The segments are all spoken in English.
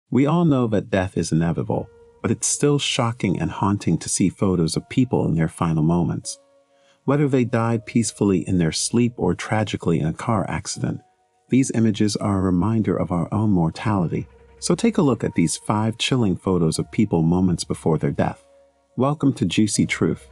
We all know that death is inevitable, but it's still shocking and haunting to see photos of people in their final moments. Whether they died peacefully in their sleep or tragically in a car accident, these images are a reminder of our own mortality. So take a look at these 5 chilling photos of people moments before their death. Welcome to Juicy Truth.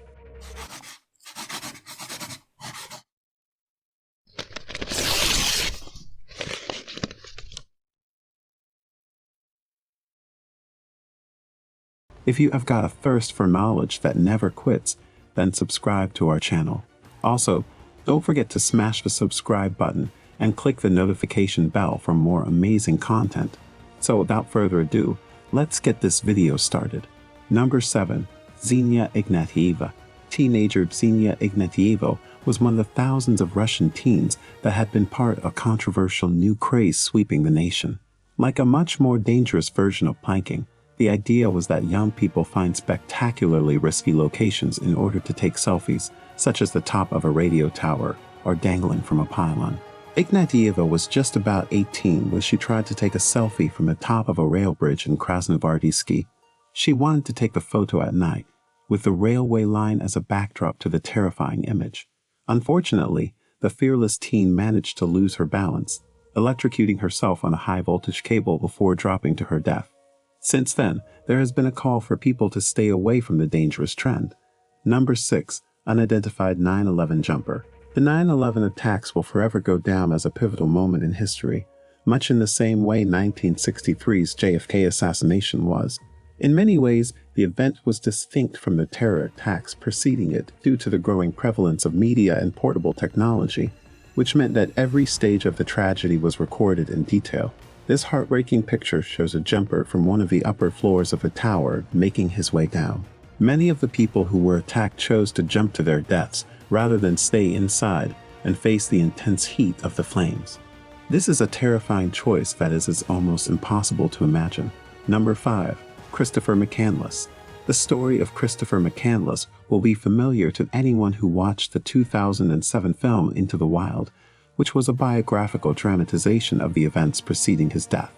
If you have got a thirst for knowledge that never quits, then subscribe to our channel. Also, don't forget to smash the subscribe button and click the notification bell for more amazing content. So without further ado, let's get this video started. Number 7. Xenia Ignatieva. Teenager Xenia Ignatieva was one of the thousands of Russian teens that had been part of a controversial new craze sweeping the nation. Like a much more dangerous version of planking, the idea was that young people find spectacularly risky locations in order to take selfies, such as the top of a radio tower or dangling from a pylon. Ignatieva was just about 18 when she tried to take a selfie from the top of a rail bridge in Krasnovardiski. She wanted to take the photo at night, with the railway line as a backdrop to the terrifying image. Unfortunately, the fearless teen managed to lose her balance, electrocuting herself on a high-voltage cable before dropping to her death. Since then, there has been a call for people to stay away from the dangerous trend. Number 6. Unidentified 9/11 jumper. The 9/11 attacks will forever go down as a pivotal moment in history, much in the same way 1963's JFK assassination was. In many ways, the event was distinct from the terror attacks preceding it due to the growing prevalence of media and portable technology, which meant that every stage of the tragedy was recorded in detail. This heartbreaking picture shows a jumper from one of the upper floors of a tower making his way down. Many of the people who were attacked chose to jump to their deaths rather than stay inside and face the intense heat of the flames. This is a terrifying choice that is almost impossible to imagine. Number 5. Christopher McCandless. The story of Christopher McCandless will be familiar to anyone who watched the 2007 film Into the Wild, which was a biographical dramatization of the events preceding his death.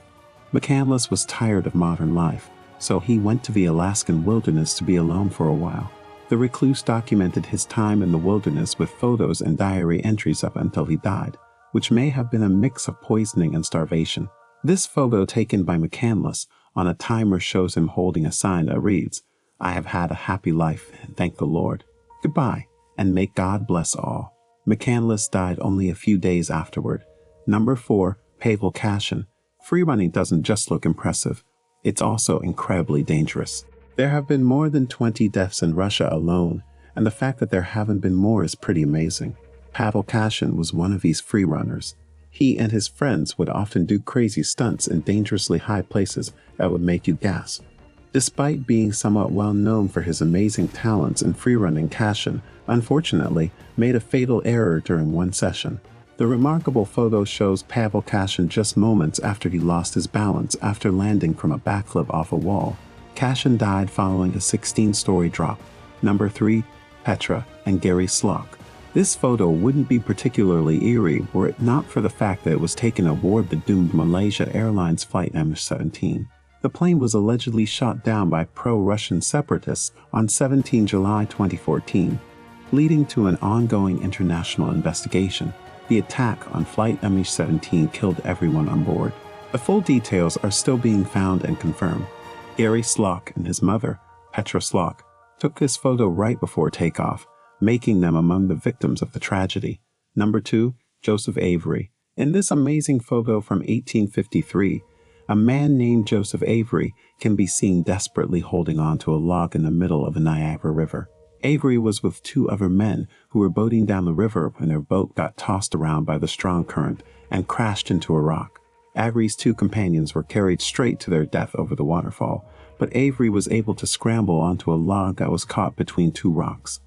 McCandless was tired of modern life, so he went to the Alaskan wilderness to be alone for a while. The recluse documented his time in the wilderness with photos and diary entries up until he died, which may have been a mix of poisoning and starvation. This photo taken by McCandless on a timer shows him holding a sign that reads, "I have had a happy life, and thank the Lord. Goodbye, and may God bless all." McCandless died only a few days afterward. Number 4. Pavel Kashin. Freerunning doesn't just look impressive, it's also incredibly dangerous. There have been more than 20 deaths in Russia alone, and the fact that there haven't been more is pretty amazing. Pavel Kashin was one of these freerunners. He and his friends would often do crazy stunts in dangerously high places that would make you gasp. Despite being somewhat well known for his amazing talents in freerunning, Kashin, unfortunately, made a fatal error during one session. The remarkable photo shows Pavel Kashin just moments after he lost his balance after landing from a backflip off a wall. Kashin died following a 16-story drop. Number 3. Petra and Gary Slock. This photo wouldn't be particularly eerie were it not for the fact that it was taken aboard the doomed Malaysia Airlines flight MH17. The plane was allegedly shot down by pro-Russian separatists on 17 July 2014, leading to an ongoing international investigation. The attack on Flight MH17 killed everyone on board. The full details are still being found and confirmed. Gary Slock and his mother, Petra Slock, took this photo right before takeoff, making them among the victims of the tragedy. Number 2. Joseph Avery. In this amazing photo from 1853, a man named Joseph Avery can be seen desperately holding on to a log in the middle of the Niagara River. Avery was with 2 other men who were boating down the river when their boat got tossed around by the strong current and crashed into a rock. Avery's 2 companions were carried straight to their death over the waterfall, but Avery was able to scramble onto a log that was caught between 2 rocks.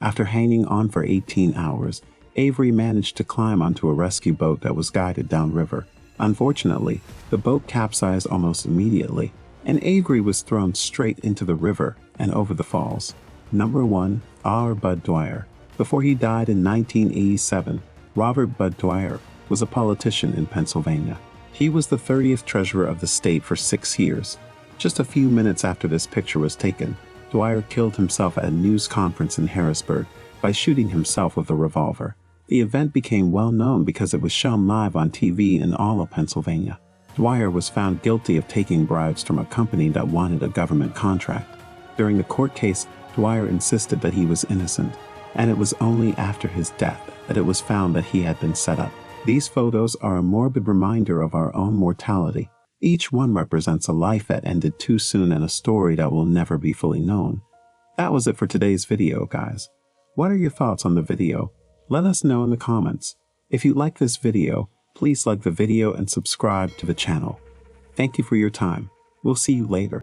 After hanging on for 18 hours, Avery managed to climb onto a rescue boat that was guided downriver. Unfortunately, the boat capsized almost immediately, and Avery was thrown straight into the river and over the falls. Number 1. R. Bud Dwyer. Before he died in 1987, Robert Bud Dwyer was a politician in Pennsylvania. He was the 30th treasurer of the state for 6 years. Just a few minutes after this picture was taken, Dwyer killed himself at a news conference in Harrisburg by shooting himself with a revolver. The event became well known because it was shown live on TV in all of Pennsylvania. Dwyer was found guilty of taking bribes from a company that wanted a government contract. During the court case, Dwyer insisted that he was innocent, and it was only after his death that it was found that he had been set up. These photos are a morbid reminder of our own mortality. Each one represents a life that ended too soon and a story that will never be fully known. That was it for today's video, guys. What are your thoughts on the video? Let us know in the comments. If you like this video, please like the video and subscribe to the channel. Thank you for your time. We'll see you later.